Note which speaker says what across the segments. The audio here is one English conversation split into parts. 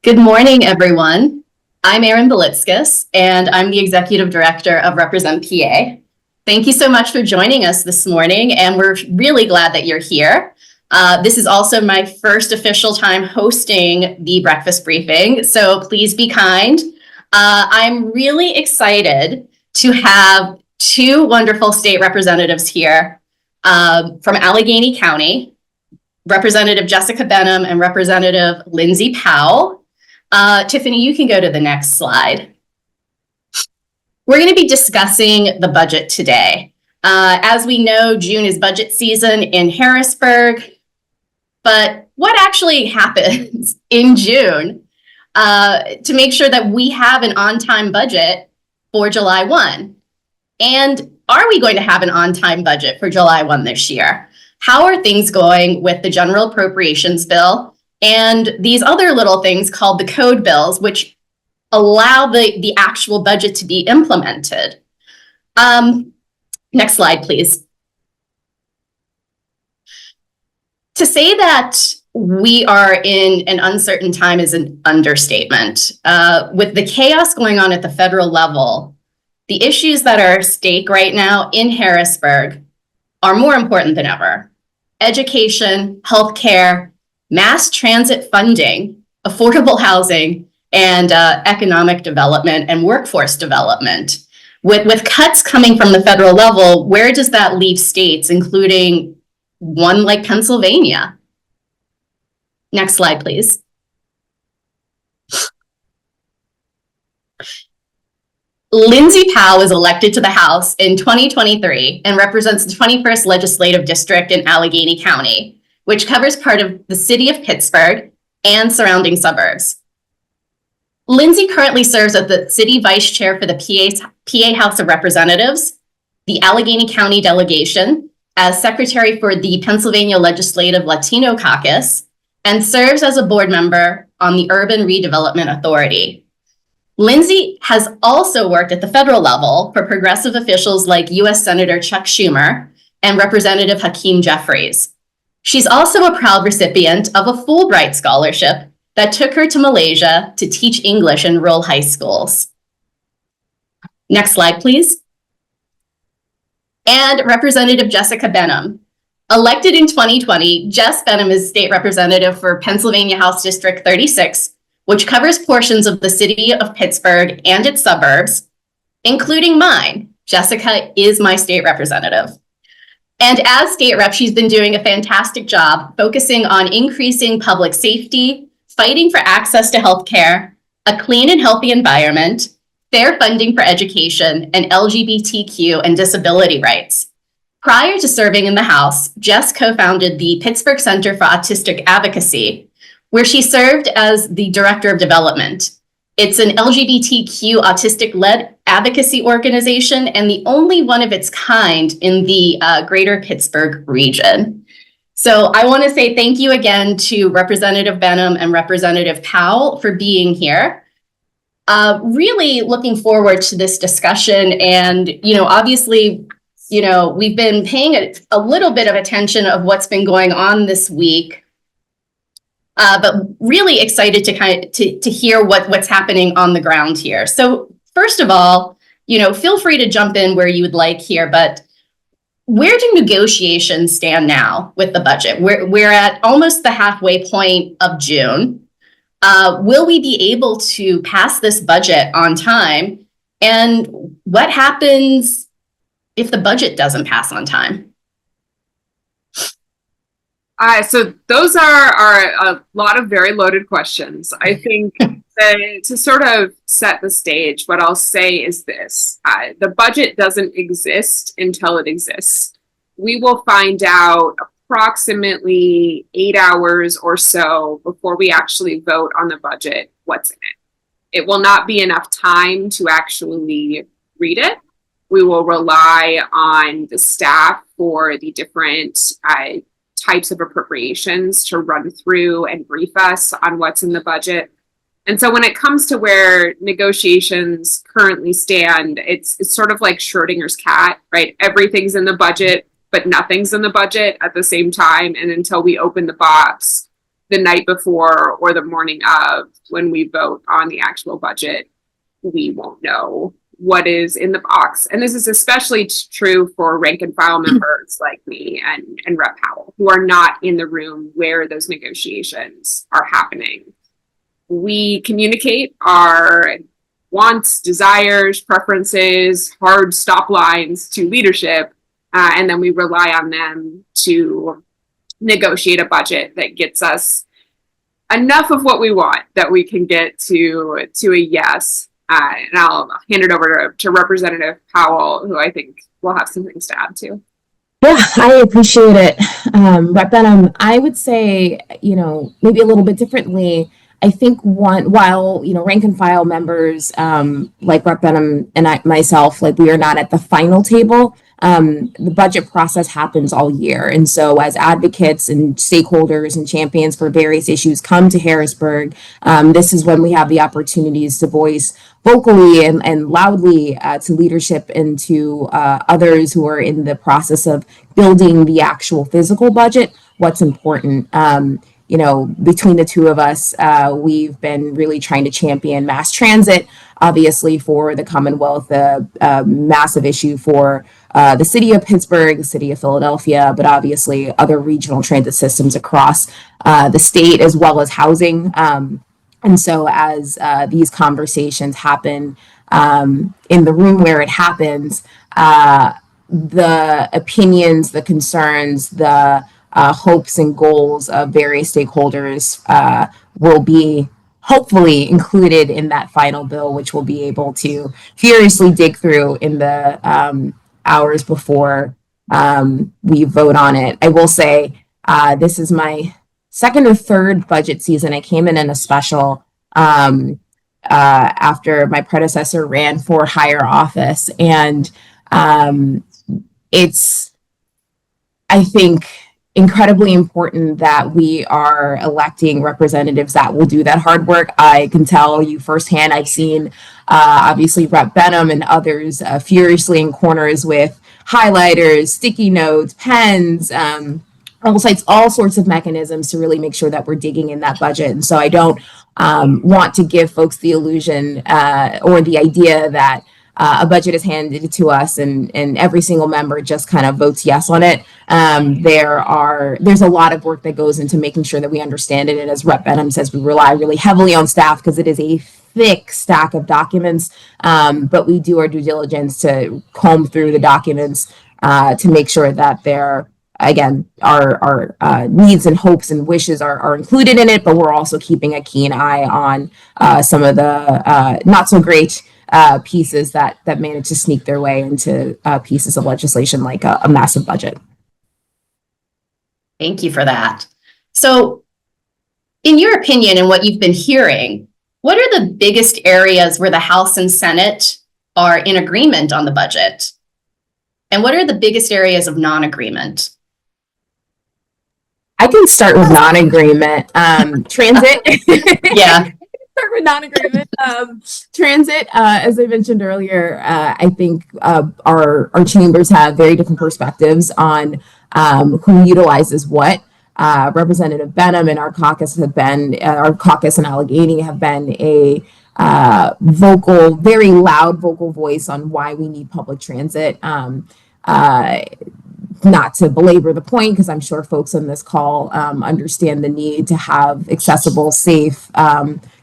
Speaker 1: Good morning, everyone. I'm Erin Belitskis, and I'm the Executive Director of Represent PA. Thank you so much for joining us this morning, and we're really glad that you're here. This is also my first official time hosting the breakfast briefing, so please be kind. I'm really excited to have two wonderful state representatives here from Allegheny County, Representative Jessica Benham and Representative Lindsay Powell. Tiffany, you can go to the next slide. We're going to be discussing the budget today. As we know, June is budget season in Harrisburg, but what actually happens in June to make sure that we have an on-time budget for July 1? And are we going to have an on-time budget for July 1 this year? How are things going with the General Appropriations bill and these other little things called the code bills, which allow the actual budget to be implemented? Next slide, please. To say that we are in an uncertain time is an understatement. With the chaos going on at the federal level, the issues that are at stake right now in Harrisburg are more important than ever. Education, healthcare, mass transit funding, affordable housing, and economic development and workforce development. With cuts coming from the federal level, where does that leave states, including one like Pennsylvania? Next slide, please. Lindsay Powell was elected to the House in 2023 and represents the 21st Legislative District in Allegheny County, which covers part of the city of Pittsburgh and surrounding suburbs. Lindsay currently serves as the city vice chair for the PA House of Representatives, the Allegheny County delegation, as secretary for the Pennsylvania Legislative Latino Caucus, and serves as a board member on the Urban Redevelopment Authority. Lindsay has also worked at the federal level for progressive officials like U.S. Senator Chuck Schumer and Representative Hakeem Jeffries. She's also a proud recipient of a Fulbright scholarship that took her to Malaysia to teach English in rural high schools. Next slide, please. And Representative Jessica Benham. Elected in 2020, Jess Benham is state representative for Pennsylvania House District 36, which covers portions of the city of Pittsburgh and its suburbs, including mine. Jessica is my state representative. And as state rep, she's been doing a fantastic job focusing on increasing public safety, fighting for access to healthcare, a clean and healthy environment, fair funding for education, and LGBTQ and disability rights. Prior to serving in the House, Jess co-founded the Pittsburgh Center for Autistic Advocacy, where she served as the Director of Development. It's an LGBTQ autistic-led advocacy organization and the only one of its kind in the greater Pittsburgh region. So I want to say thank you again to Representative Benham and Representative Powell for being here. Really looking forward to this discussion. And, obviously, we've been paying a little bit of attention of what's been going on this week. But really excited to hear what's happening on the ground here. So first of all, feel free to jump in where you would like here, but where do negotiations stand now with the budget? We're at almost the halfway point of June. Will we be able to pass this budget on time? And what happens if the budget doesn't pass on time?
Speaker 2: So those are a lot of very loaded questions. I think to sort of set the stage, what I'll say is this. The budget doesn't exist until it exists. We will find out approximately 8 hours or so before we actually vote on the budget what's in it. It will not be enough time to actually read it. We will rely on the staff for the different types of appropriations to run through and brief us on what's in the budget. And so when it comes to where negotiations currently stand, it's sort of like Schrodinger's cat, right? Everything's in the budget, but nothing's in the budget at the same time. And until we open the box, the night before or the morning of, when we vote on the actual budget, we won't know what is in the box. And this is especially true for rank and file members like me and Rep Powell, who are not in the room where those negotiations are happening. We communicate our wants, desires, preferences, hard stop lines to leadership, and then we rely on them to negotiate a budget that gets us enough of what we want that we can get to a yes. And I'll hand it over to Representative Powell, who I think will have some things to add to.
Speaker 3: Yeah, I appreciate it. Rep Benham, I would say, maybe a little bit differently. I think while rank and file members like Rep Benham and myself, like we are not at the final table, the budget process happens all year. And so as advocates and stakeholders and champions for various issues come to Harrisburg, this is when we have the opportunities to voice vocally and loudly to leadership and to others who are in the process of building the actual physical budget, what's important. Between the two of us, we've been really trying to champion mass transit, obviously for the Commonwealth, a massive issue for the city of Pittsburgh, the city of Philadelphia, but obviously other regional transit systems across the state, as well as housing. And so as these conversations happen in the room where it happens, the opinions, the concerns, the hopes and goals of various stakeholders will be hopefully included in that final bill, which we'll be able to furiously dig through in the hours before we vote on it. I will say this is my second or third budget season. I came in a special after my predecessor ran for higher office, and it's, I think, incredibly important that we are electing representatives that will do that hard work. I can tell you firsthand, I've seen obviously Rep Benham and others furiously in corners with highlighters, sticky notes, pens, all sorts of mechanisms to really make sure that we're digging in that budget. And so I don't want to give folks the illusion or the idea that a budget is handed to us and every single member just kind of votes yes on it. There's a lot of work that goes into making sure that we understand it. And as Rep Benham says, we rely really heavily on staff because it is a thick stack of documents. But we do our due diligence to comb through the documents to make sure that they're, again, our needs and hopes and wishes are included in it, but we're also keeping a keen eye on some of the not so great pieces that manage to sneak their way into pieces of legislation like a massive budget.
Speaker 1: Thank you for that. So in your opinion and what you've been hearing, what are the biggest areas where the House and Senate are in agreement on the budget? And what are the biggest areas of non-agreement?
Speaker 3: I can start with non-agreement. Transit.
Speaker 1: Yeah.
Speaker 3: Start with non-agreement. Transit, as I mentioned earlier, I think our chambers have very different perspectives on who utilizes what. Representative Benham and our caucus in Allegheny have been a very loud vocal voice on why we need public transit. Not to belabor the point, because I'm sure folks on this call understand the need to have accessible, safe,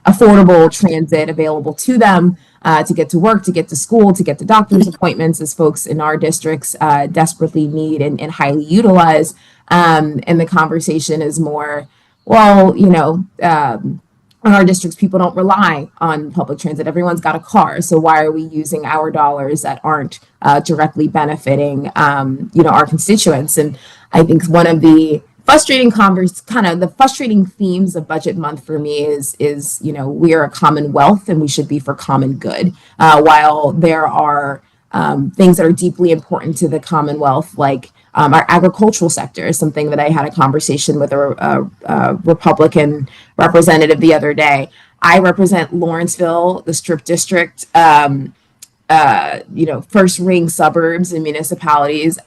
Speaker 3: affordable transit available to them to get to work, to get to school, to get to doctor's appointments, as folks in our districts desperately need and highly utilize. And the conversation is more, well, in our districts, people don't rely on public transit. Everyone's got a car. So why are we using our dollars that aren't directly benefiting, our constituents? And I think one of the frustrating themes of budget month for me is we are a commonwealth and we should be for common good. While there are things that are deeply important to the Commonwealth, like our agricultural sector is something that I had a conversation with a Republican representative the other day. I represent Lawrenceville, the Strip District, first ring suburbs and municipalities.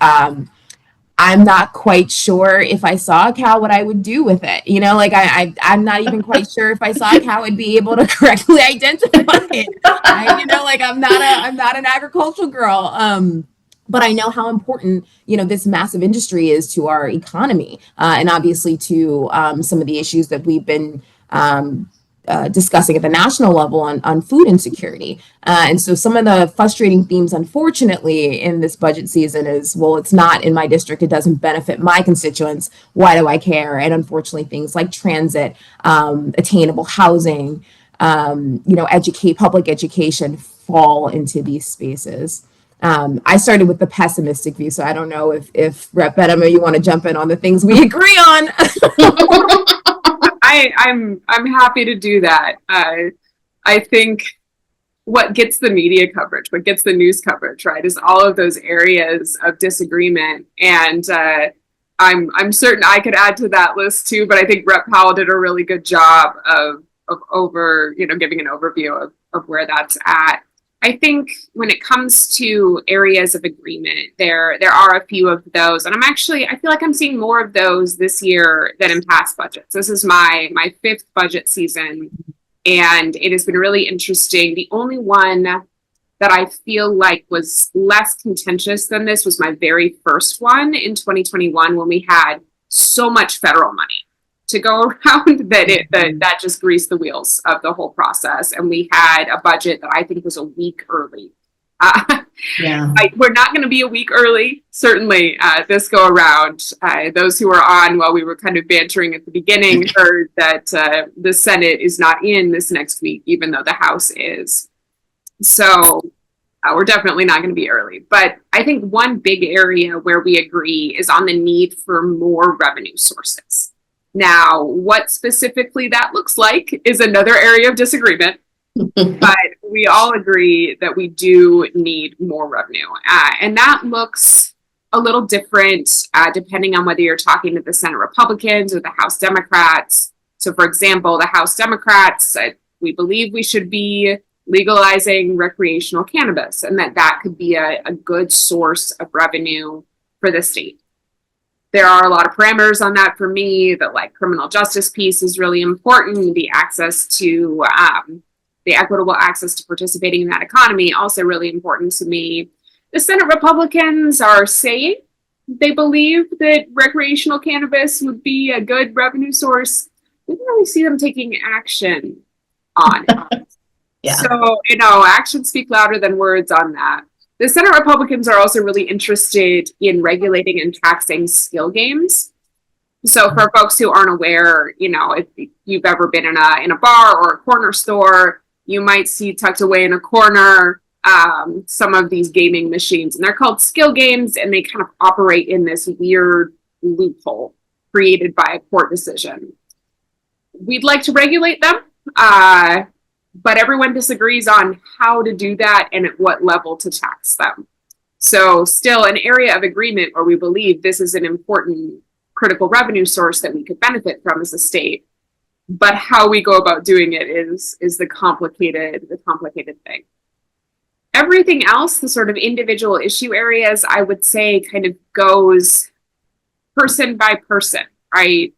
Speaker 3: I'm not quite sure if I saw a cow, what I would do with it. You know, like I'm not even quite sure if I saw a cow, I'd be able to correctly identify it. You know, like I'm not an agricultural girl. But I know how important, you know, this massive industry is to our economy, and obviously to some of the issues that we've been discussing at the national level on food insecurity. And so some of the frustrating themes, unfortunately, in this budget season is, well, it's not in my district. It doesn't benefit my constituents. Why do I care? And unfortunately, things like transit, attainable housing, you know, public education fall into these spaces. I started with the pessimistic view, so I don't know if Rep. Benham, you want to jump in on the things we agree on.
Speaker 2: I'm happy to do that. I think what gets the media coverage, what gets the news coverage, right, is all of those areas of disagreement. And I'm certain I could add to that list too, but I think Rep. Powell did a really good job of giving an overview of where that's at. I think when it comes to areas of agreement, there are a few of those, and I feel like I'm seeing more of those this year than in past budgets. This is my fifth budget season, and it has been really interesting. The only one that I feel like was less contentious than this was my very first one in 2021, when we had so much federal money to go around that just greased the wheels of the whole process. And we had a budget that I think was a week early. We're not going to be a week early, certainly, this go around. Those who were on while we were kind of bantering at the beginning heard that the Senate is not in this next week, even though the House is. So we're definitely not going to be early. But I think one big area where we agree is on the need for more revenue sources. Now, what specifically that looks like is another area of disagreement, but we all agree that we do need more revenue. And that looks a little different depending on whether you're talking to the Senate Republicans or the House Democrats. So, for example, the House Democrats, we believe we should be legalizing recreational cannabis, and that could be a good source of revenue for the state. There are a lot of parameters on that for me. The criminal justice piece is really important. The access to the equitable access to participating in that economy, also really important to me. The Senate Republicans are saying they believe that recreational cannabis would be a good revenue source. We don't really see them taking action on it.
Speaker 1: Yeah.
Speaker 2: So, actions speak louder than words on that. The Senate Republicans are also really interested in regulating and taxing skill games. So for folks who aren't aware, if you've ever been in a bar or a corner store, you might see tucked away in a corner some of these gaming machines, and they're called skill games, and they kind of operate in this weird loophole created by a court decision. We'd like to regulate them, but everyone disagrees on how to do that and at what level to tax them. So still an area of agreement where we believe this is an important critical revenue source that we could benefit from as a state. But how we go about doing it is the complicated thing. Everything else, the sort of individual issue areas, I would say kind of goes person by person, right?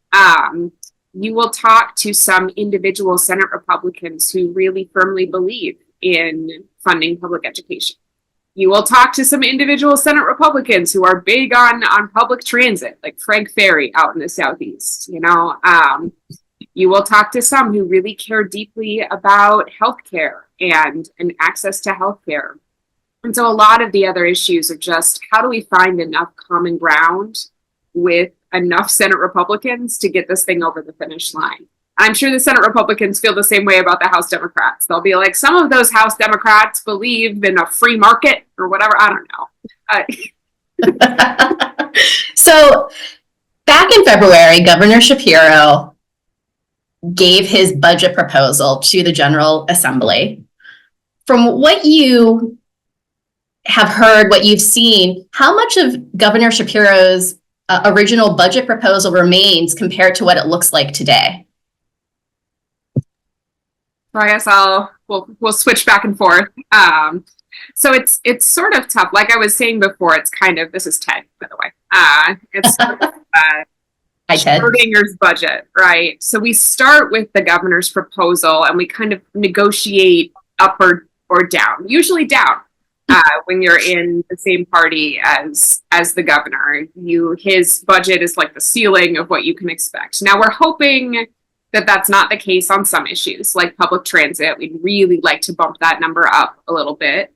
Speaker 2: You will talk to some individual Senate Republicans who really firmly believe in funding public education. You will talk to some individual Senate Republicans who are big on public transit, like Frank Ferry out in the Southeast. You will talk to some who really care deeply about healthcare and access to healthcare. And so a lot of the other issues are just, how do we find enough common ground with enough Senate Republicans to get this thing over the finish line? I'm sure the Senate Republicans feel the same way about the House Democrats. They'll be like, some of those House Democrats believe in a free market or whatever. I don't know.
Speaker 1: So back in February, Governor Shapiro gave his budget proposal to the General Assembly. From what you have heard, what you've seen, how much of Governor Shapiro's original budget proposal remains compared to what it looks like today?
Speaker 2: So I guess we'll switch back and forth. So it's sort of tough. Like I was saying before, it's kind of, this is Ted, by the way. It's sort of,
Speaker 1: Hi, Ted.
Speaker 2: Schrodinger's budget, right? So we start with the governor's proposal and we kind of negotiate up or down, usually down. When you're in the same party as the governor, his budget is like the ceiling of what you can expect. Now we're hoping that that's not the case on some issues, like public transit. We'd really like to bump that number up a little bit.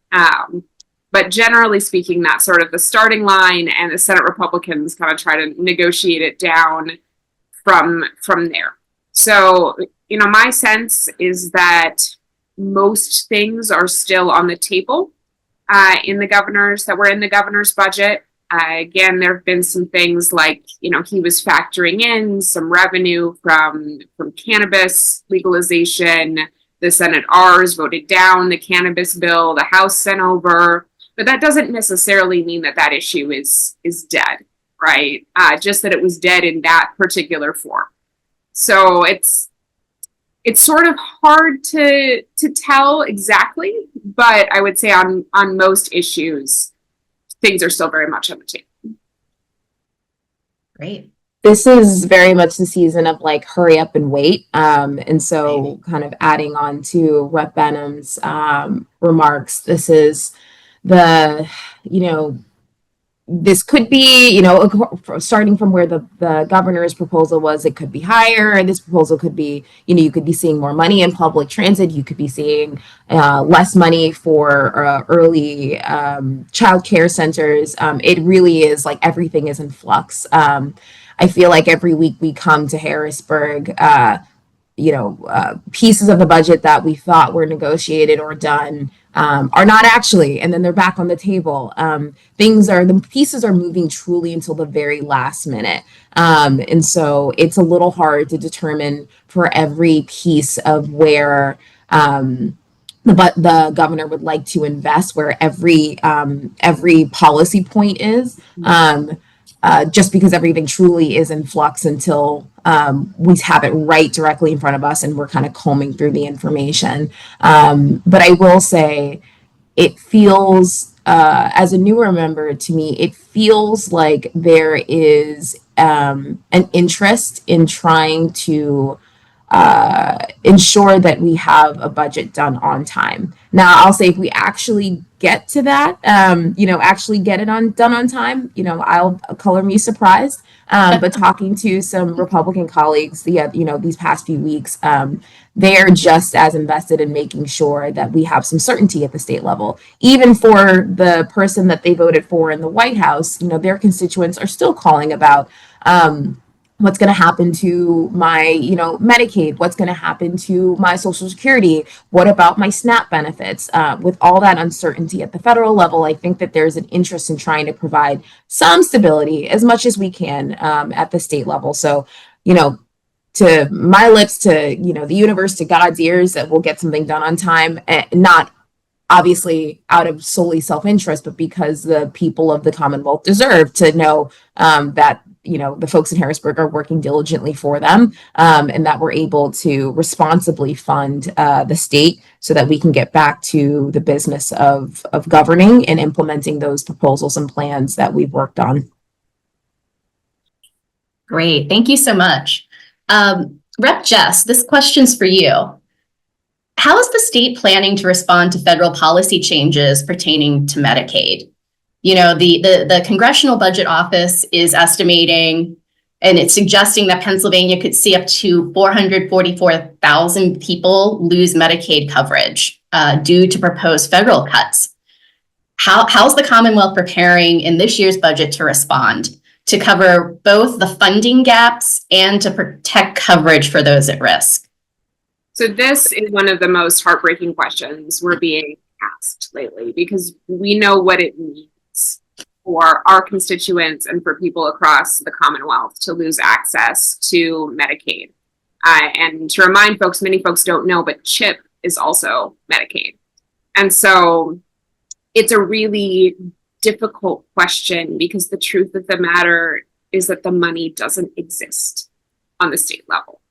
Speaker 2: But generally speaking, that's sort of the starting line, and the Senate Republicans kind of try to negotiate it down from there. So, my sense is that most things are still on the table in the governor's budget. Again, there have been some things like, he was factoring in some revenue from cannabis legalization. The Senate R's voted down the cannabis bill, the House sent over, but that doesn't necessarily mean that issue is dead, right? Just that it was dead in that particular form. So it's sort of hard to tell exactly, but I would say on most issues, things are still very much on the table.
Speaker 1: Great.
Speaker 3: This is very much the season of like hurry up and wait. And so kind of adding on to Rep. Benham's remarks, this is this could be, starting from where the governor's proposal was, it could be higher. And this proposal could be, you could be seeing more money in public transit. You could be seeing less money for early child care centers. It really is like everything is in flux. I feel like every week we come to Harrisburg, pieces of the budget that we thought were negotiated or done are not actually, and then they're back on the table. The pieces are moving truly until the very last minute. And so it's a little hard to determine for every piece of where the governor would like to invest, where every policy point is. Just because everything truly is in flux until we have it right directly in front of us and we're kind of combing through the information. But I will say it feels, as a newer member to me, it feels like there is an interest in trying to ensure that we have a budget done on time. Now, I'll say if we actually get to that, actually get it done on time, I'll color me surprised. But talking to some Republican colleagues, these past few weeks, they're just as invested in making sure that we have some certainty at the state level. Even for the person that they voted for in the White House, their constituents are still calling about what's going to happen to my, Medicaid? What's going to happen to my Social Security? What about my SNAP benefits? With all that uncertainty at the federal level, I think that there's an interest in trying to provide some stability as much as we can at the state level. So, to my lips, to, the universe, to God's ears, that we'll get something done on time, not obviously out of solely self-interest, but because the people of the Commonwealth deserve to know that the folks in Harrisburg are working diligently for them, and that we're able to responsibly fund the state so that we can get back to the business of governing and implementing those proposals and plans that we've worked on.
Speaker 1: Great. Thank you so much. Rep. Jess, this question's for you. How is the state planning to respond to federal policy changes pertaining to Medicaid? The Congressional Budget Office is estimating, and it's suggesting that Pennsylvania could see up to 444,000 people lose Medicaid coverage due to proposed federal cuts. How's the Commonwealth preparing in this year's budget to respond, to cover both the funding gaps and to protect coverage for those at risk?
Speaker 2: So this is one of the most heartbreaking questions we're being asked lately, because we know what it means for our constituents and for people across the Commonwealth to lose access to Medicaid. And to remind folks, many folks don't know, but CHIP is also Medicaid. And so it's a really difficult question, because the truth of the matter is that the money doesn't exist on the state level.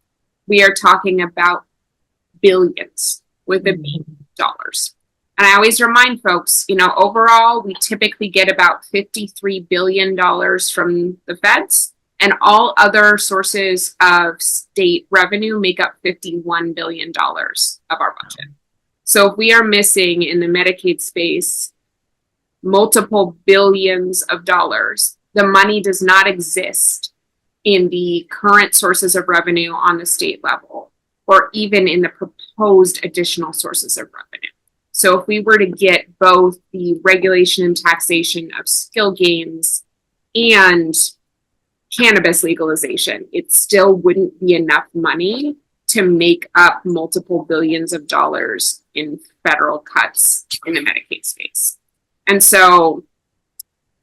Speaker 2: We are talking about billions with $1 billion. And I always remind folks, overall, we typically get about $53 billion from the feds, and all other sources of state revenue make up $51 billion of our budget. So if we are missing in the Medicaid space multiple billions of dollars, the money does not exist in the current sources of revenue on the state level, or even in the proposed additional sources of revenue. So if we were to get both the regulation and taxation of skill games and cannabis legalization, it still wouldn't be enough money to make up multiple billions of dollars in federal cuts in the Medicaid space. And so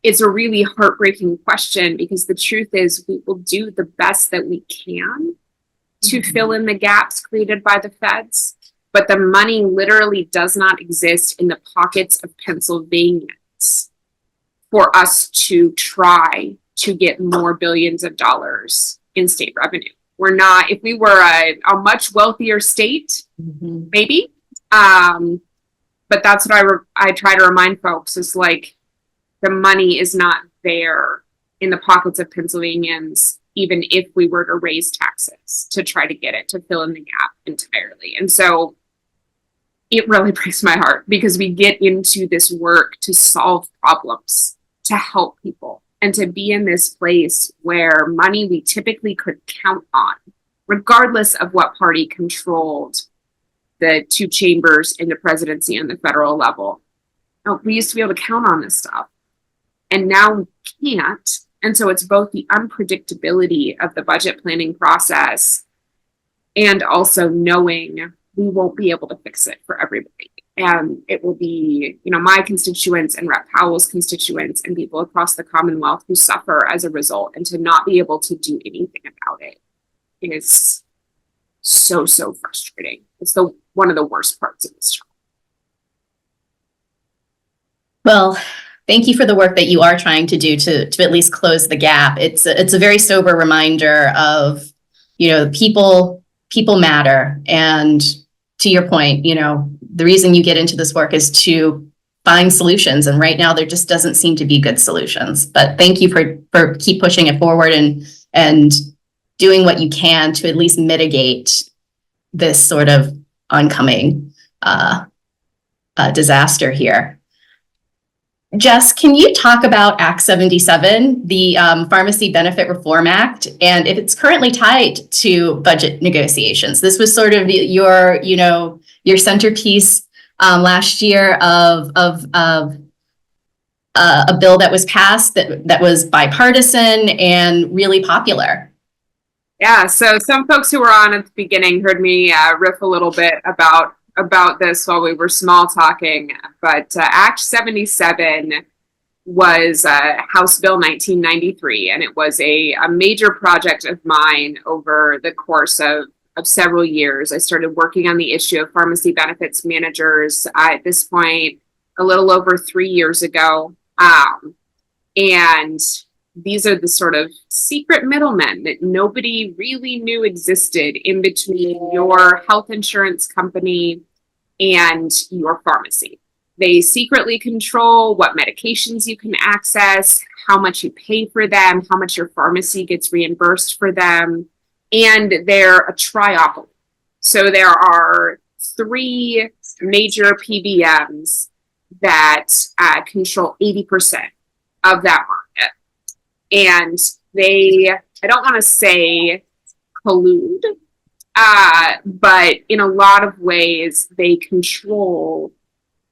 Speaker 2: it's a really heartbreaking question, because the truth is we will do the best that we can to fill in the gaps created by the feds, but the money literally does not exist in the pockets of Pennsylvanians for us to try to get more billions of dollars in state revenue. We're not, if we were a much wealthier state, maybe, but that's what I try to remind folks is like, the money is not there in the pockets of Pennsylvanians, even if we were to raise taxes to try to get it to fill in the gap entirely. And so it really breaks my heart, because we get into this work to solve problems, to help people, and to be in this place where money we typically could count on, regardless of what party controlled the two chambers in the presidency and the federal level. We used to be able to count on this stuff, and now we can't. And so it's both the unpredictability of the budget planning process and also knowing we won't be able to fix it for everybody. And it will be, my constituents and Rep. Powell's constituents and people across the Commonwealth who suffer as a result, and to not be able to do anything about it is so frustrating. It's one of the worst parts of this job.
Speaker 1: Well, thank you for the work that you are trying to do to at least close the gap. It's a very sober reminder of, people matter. And to your point, the reason you get into this work is to find solutions. And right now there just doesn't seem to be good solutions. But thank you for keep pushing it forward and doing what you can to at least mitigate this sort of oncoming disaster here. Jess, can you talk about Act 77, the Pharmacy Benefit Reform Act, and if it's currently tied to budget negotiations? This was sort of your centerpiece last year of a bill that was passed that was bipartisan and really popular.
Speaker 2: Yeah, so some folks who were on at the beginning heard me riff a little bit about this while we were small talking, but Act 77 was House Bill 1993, and it was a major project of mine over the course of several years. I started working on the issue of pharmacy benefits managers at this point a little over 3 years ago. And these are the sort of secret middlemen that nobody really knew existed in between your health insurance company and your pharmacy. They secretly control what medications you can access, how much you pay for them, how much your pharmacy gets reimbursed for them, and they're a triopoly. So there are 3 major PBMs that control 80% of that market. And they, I don't want to say collude, but in a lot of ways they control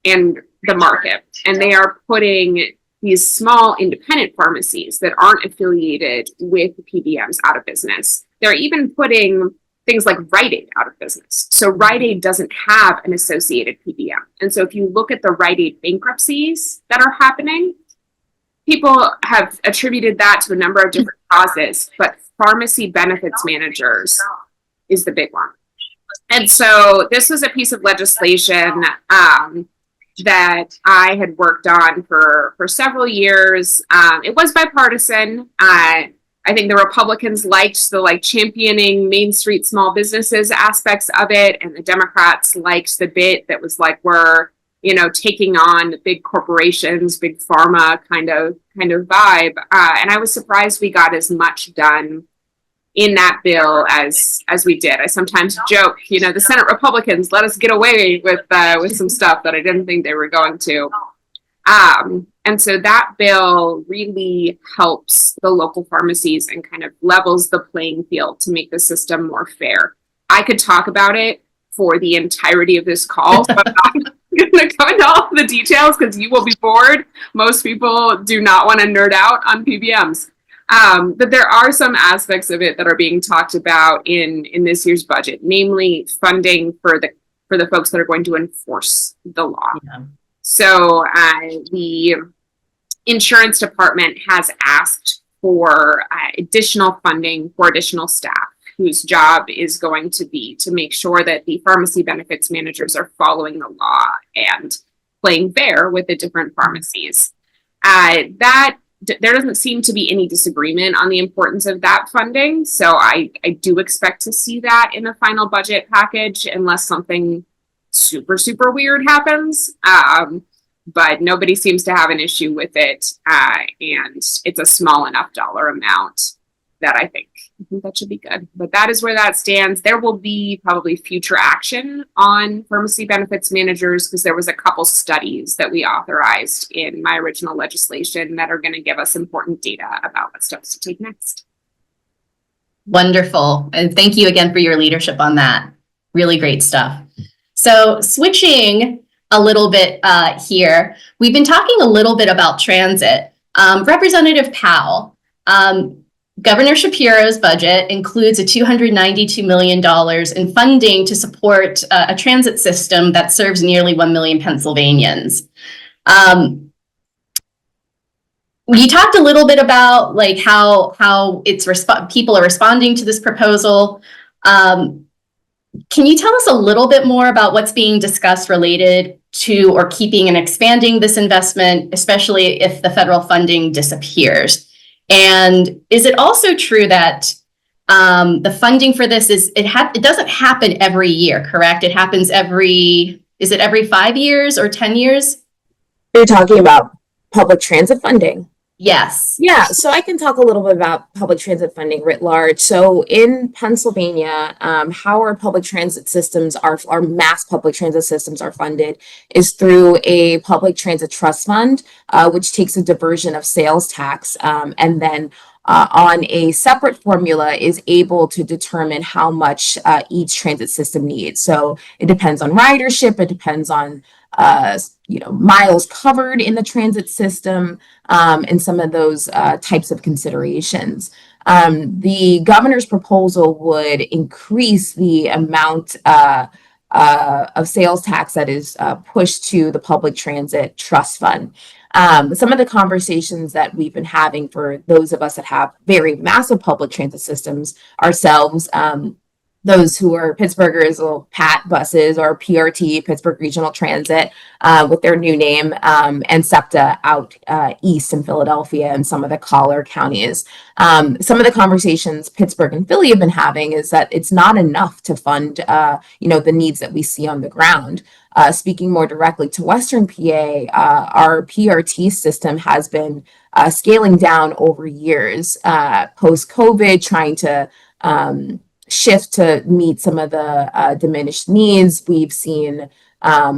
Speaker 2: the market, and they are putting these small independent pharmacies that aren't affiliated with PBMs out of business. They're even putting things like Rite Aid out of business. So Rite Aid doesn't have an associated PBM. And so if you look at the Rite Aid bankruptcies that are happening, people have attributed that to a number of different causes, but pharmacy benefits managers is the big one. And so this was a piece of legislation that I had worked on for several years. It was bipartisan. I think the Republicans liked the championing Main Street small businesses aspects of it, and the Democrats liked the bit that was we're taking on big corporations, big pharma kind of vibe. And I was surprised we got as much done in that bill as we did. I sometimes joke, the Senate Republicans let us get away with some stuff that I didn't think they were going to. And so that bill really helps the local pharmacies and kind of levels the playing field to make the system more fair. I could talk about it for the entirety of this call, so I'm not going to go into all the details because you will be bored. Most people do not want to nerd out on PBMs. But there are some aspects of it that are being talked about in this year's budget, namely funding for the folks that are going to enforce the law. Yeah. So the insurance department has asked for additional funding for additional staff whose job is going to be to make sure that the pharmacy benefits managers are following the law and playing fair with the different pharmacies. There doesn't seem to be any disagreement on the importance of that funding. So I do expect to see that in the final budget package unless something super, super weird happens. But nobody seems to have an issue with it. And it's a small enough dollar amount that I think that should be good. But that is where that stands. There will be probably future action on pharmacy benefits managers because there was a couple studies that we authorized in my original legislation that are going to give us important data about what steps to take next.
Speaker 1: Wonderful. And thank you again for your leadership on that. Really great stuff. So switching a little bit here, we've been talking a little bit about transit. Representative Powell, Governor Shapiro's budget includes a $292 million in funding to support a transit system that serves nearly 1 million Pennsylvanians. You talked a little bit about like how people are responding to this proposal. Can you tell us a little bit more about what's being discussed related to or keeping and expanding this investment, especially if the federal funding disappears? And is it also true that the funding for this it doesn't happen every year, correct? It happens every 5 years or 10 years?
Speaker 3: You're talking about public transit funding?
Speaker 1: Yes.
Speaker 3: Yeah, so I can talk a little bit about public transit funding writ large. So in Pennsylvania, how our public transit systems our mass public transit systems are funded is through a public transit trust fund, which takes a diversion of sales tax and then on a separate formula is able to determine how much each transit system needs. So it depends on ridership, it depends on miles covered in the transit system, and some of those types of considerations. The governor's proposal would increase the amount of sales tax that is pushed to the public transit trust fund. Some of the conversations that we've been having for those of us that have very massive public transit systems ourselves, those who are Pittsburghers, little PAT buses or PRT, Pittsburgh Regional Transit, with their new name, and SEPTA out east in Philadelphia and some of the collar counties. Some of the conversations Pittsburgh and Philly have been having is that it's not enough to fund, the needs that we see on the ground. Speaking more directly to Western PA, our PRT system has been scaling down over years, post-COVID, trying to shift to meet some of the diminished needs. We've seen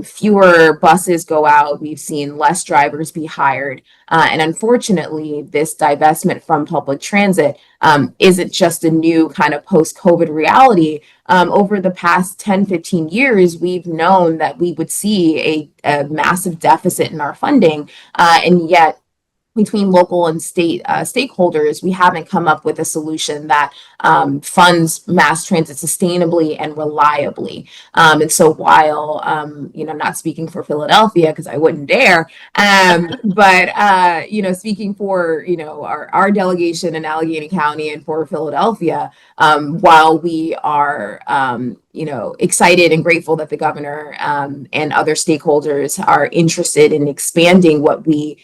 Speaker 3: fewer buses go out. We've seen less drivers be hired. And unfortunately, this divestment from public transit isn't just a new kind of post-COVID reality. Over the past 10, 15 years, we've known that we would see a massive deficit in our funding. And yet, between local and state stakeholders, we haven't come up with a solution that funds mass transit sustainably and reliably. And so while, not speaking for Philadelphia, because I wouldn't dare, but, speaking for, our delegation in Allegheny County and for Philadelphia, while we are, excited and grateful that the governor and other stakeholders are interested in expanding what we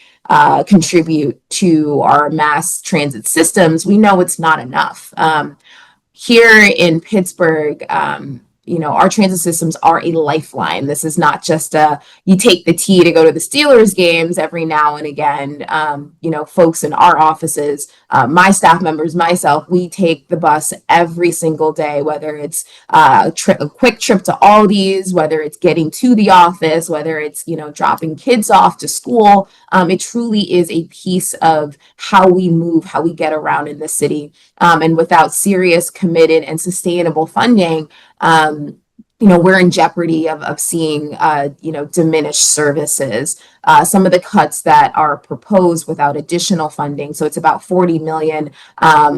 Speaker 3: contribute to our mass transit systems, we know it's not enough. Here in Pittsburgh, our transit systems are a lifeline. This is not just you take the T to go to the Steelers games every now and again. Folks in our offices, my staff members, myself, we take the bus every single day, whether it's a quick trip to Aldi's, whether it's getting to the office, whether it's, dropping kids off to school. It truly is a piece of how we move, how we get around in the city. And without serious, committed, and sustainable funding, we're in jeopardy of seeing, diminished services. Some of the cuts that are proposed without additional funding, so it's about 40 million,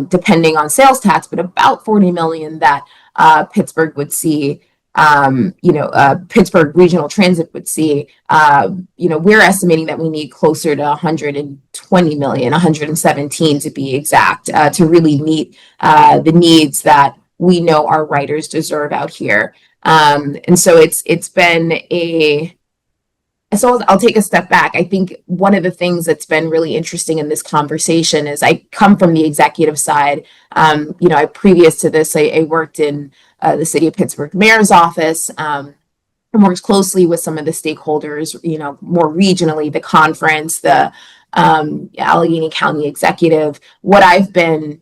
Speaker 3: depending on sales tax, but about 40 million that Pittsburgh would see. Pittsburgh Regional Transit would see. We're estimating that we need closer to 120 million, 117 to be exact, to really meet the needs that we know our riders deserve out here. And so it's been so I'll take a step back. I think one of the things that's been really interesting in this conversation is I come from the executive side. Previous to this, I worked in the city of Pittsburgh mayor's office, and worked closely with some of the stakeholders, more regionally, the conference, the Allegheny County executive. What I've been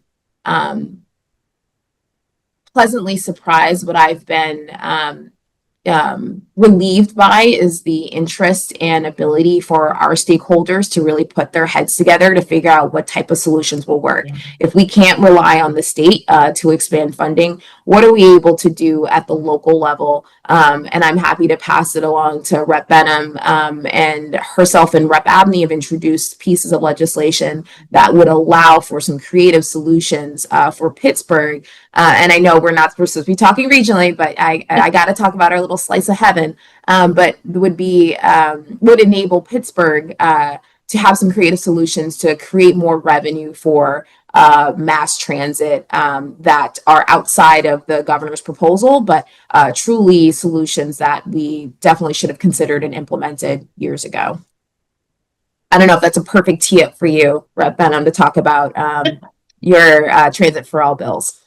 Speaker 3: pleasantly surprised, what I've been relieved by is the interest and ability for our stakeholders to really put their heads together to figure out what type of solutions will work. If we can't rely on the state to expand funding, what are we able to do at the local level? And I'm happy to pass it along to Rep Benham, and herself and Rep Abney have introduced pieces of legislation that would allow for some creative solutions for Pittsburgh. And I know we're not supposed to be talking regionally, but I got to talk about our little slice of heaven. But would enable Pittsburgh to have some creative solutions to create more revenue for mass transit that are outside of the governor's proposal, but truly solutions that we definitely should have considered and implemented years ago. I don't know if that's a perfect tee up for you, Rep Benham, to talk about your Transit for All bills.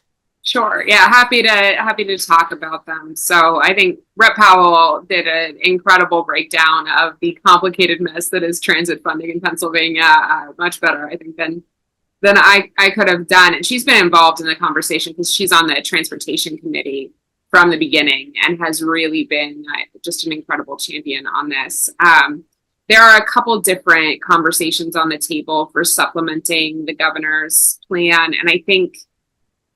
Speaker 2: Sure. Yeah. Happy to talk about them. So I think Rep Powell did an incredible breakdown of the complicated mess that is transit funding in Pennsylvania. Much better, I think, than I could have done. And she's been involved in the conversation because she's on the transportation committee from the beginning and has really been just an incredible champion on this. There are a couple different conversations on the table for supplementing the governor's plan. And I think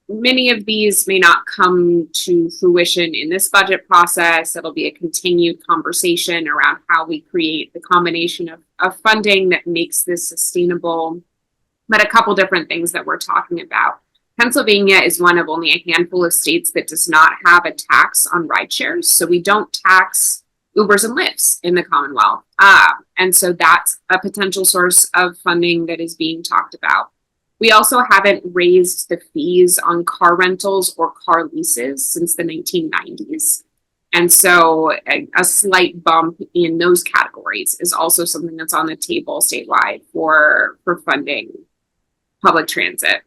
Speaker 2: many of these may not come to fruition in this budget process. It'll be a continued conversation around how we create the combination of funding that makes this sustainable. But a couple different things that we're talking about. Pennsylvania is one of only a handful of states that does not have a tax on ride shares. So we don't tax Ubers and Lyfts in the Commonwealth. And so that's a potential source of funding that is being talked about. We also haven't raised the fees on car rentals or car leases since the 1990s. And so a slight bump in those categories is also something that's on the table statewide for funding public transit.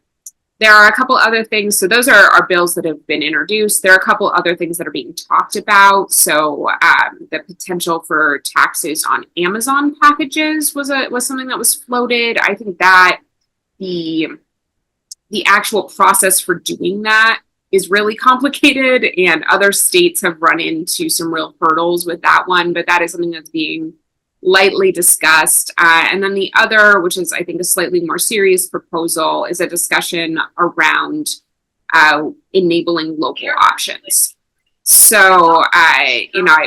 Speaker 2: There are a couple other things. So those are bills that have been introduced. There are a couple other things that are being talked about. So the potential for taxes on Amazon packages was something that was floated. I think that the actual process for doing that is really complicated, and other states have run into some real hurdles with that one, but that is something that's being lightly discussed. And then the other, which is I think a slightly more serious proposal, is a discussion around enabling local options. So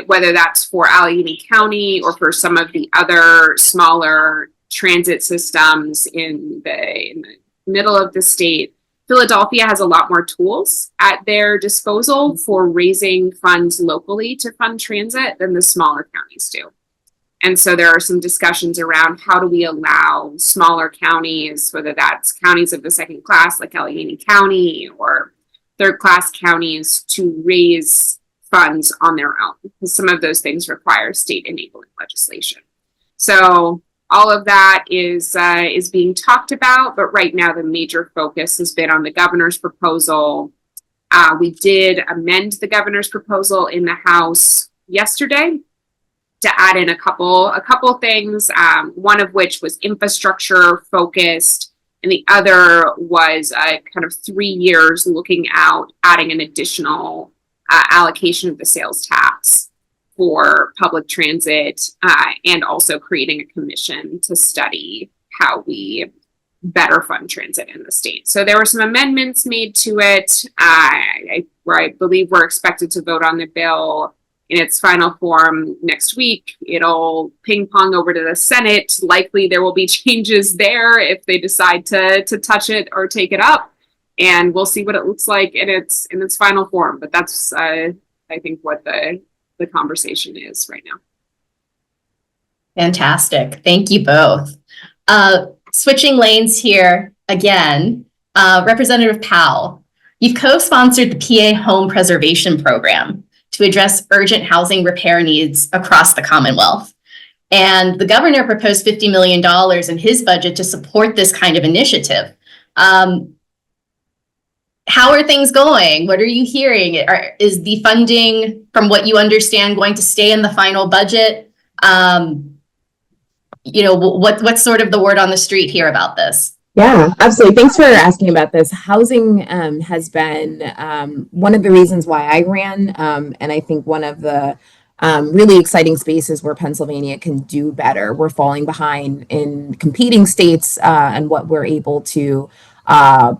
Speaker 2: whether that's for Allegheny County or for some of the other smaller transit systems in the middle of the state, Philadelphia has a lot more tools at their disposal for raising funds locally to fund transit than the smaller counties do. And so there are some discussions around how do we allow smaller counties, whether that's counties of the second class like Allegheny County or third class counties, to raise funds on their own, because some of those things require state enabling legislation. So all of that is being talked about, but right now the major focus has been on the governor's proposal We did amend the governor's proposal in the House yesterday to add in a couple things, one of which was infrastructure focused, and the other was kind of 3 years looking out, adding an additional allocation of the sales tax for public transit, and also creating a commission to study how we better fund transit in the state. So there were some amendments made to it, where I believe we're expected to vote on the bill in its final form next week. It'll ping pong over to the Senate. Likely there will be changes there if they decide to touch it or take it up, and we'll see what it looks like in its final form. But that's I think what the conversation is right now.
Speaker 1: Fantastic. Thank you both. Switching lanes here again, Representative Powell, you've co-sponsored the PA Home Preservation Program to address urgent housing repair needs across the Commonwealth. And the governor proposed $50 million in his budget to support this kind of initiative. How are things going? What are you hearing? Is the funding, from what you understand, going to stay in the final budget? What's sort of the word on the street here about this?
Speaker 3: Yeah, absolutely. Thanks for asking about this. Housing has been one of the reasons why I ran, and I think one of the really exciting spaces where Pennsylvania can do better. We're falling behind in competing states and what we're able to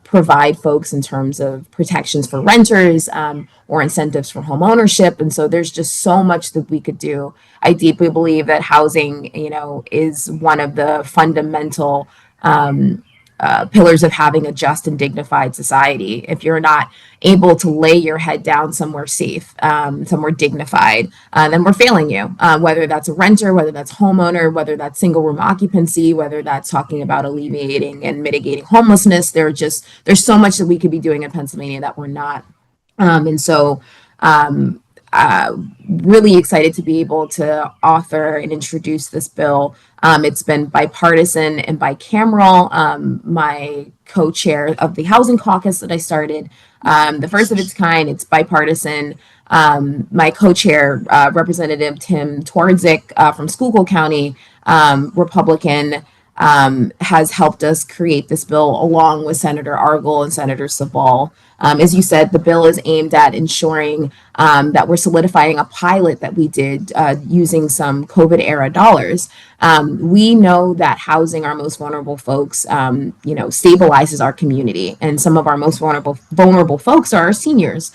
Speaker 3: provide folks in terms of protections for renters or incentives for home ownership. And so there's just so much that we could do. I deeply believe that housing, is one of the fundamental pillars of having a just and dignified society. If you're not able to lay your head down somewhere safe, somewhere dignified, then we're failing you. Whether that's a renter, whether that's homeowner, whether that's single room occupancy, whether that's talking about alleviating and mitigating homelessness, there's so much that we could be doing in Pennsylvania that we're not. Really excited to be able to author and introduce this bill. It's been bipartisan and bicameral. My co-chair of the Housing Caucus that I started, the first of its kind, it's bipartisan. My co-chair, Representative Tim Twardzik from Schuylkill County, Republican, has helped us create this bill along with Senator Argel and Senator Sabal. As you said, the bill is aimed at ensuring that we're solidifying a pilot that we did using some COVID era dollars. We know that housing our most vulnerable folks, stabilizes our community, and some of our most vulnerable folks are our seniors.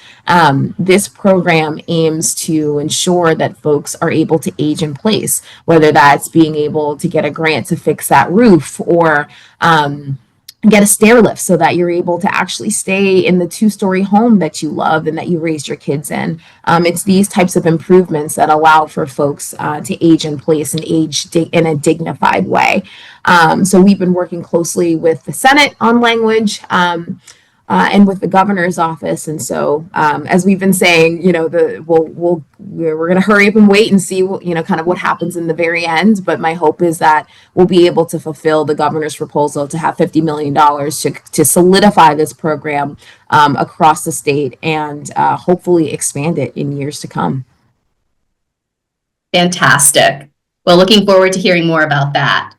Speaker 3: This program aims to ensure that folks are able to age in place, whether that's being able to get a grant to fix that roof or get a stair lift so that you're able to actually stay in the 2-story home that you love and that you raised your kids in. It's these types of improvements that allow for folks to age in place and age in a dignified way. So we've been working closely with the Senate on language and with the governor's office. And so, as we've been saying, we're going to hurry up and wait and see kind of what happens in the very end. But my hope is that we'll be able to fulfill the governor's proposal to have $50 million to solidify this program across the state and hopefully expand it in years to come.
Speaker 1: Fantastic. Well, looking forward to hearing more about that.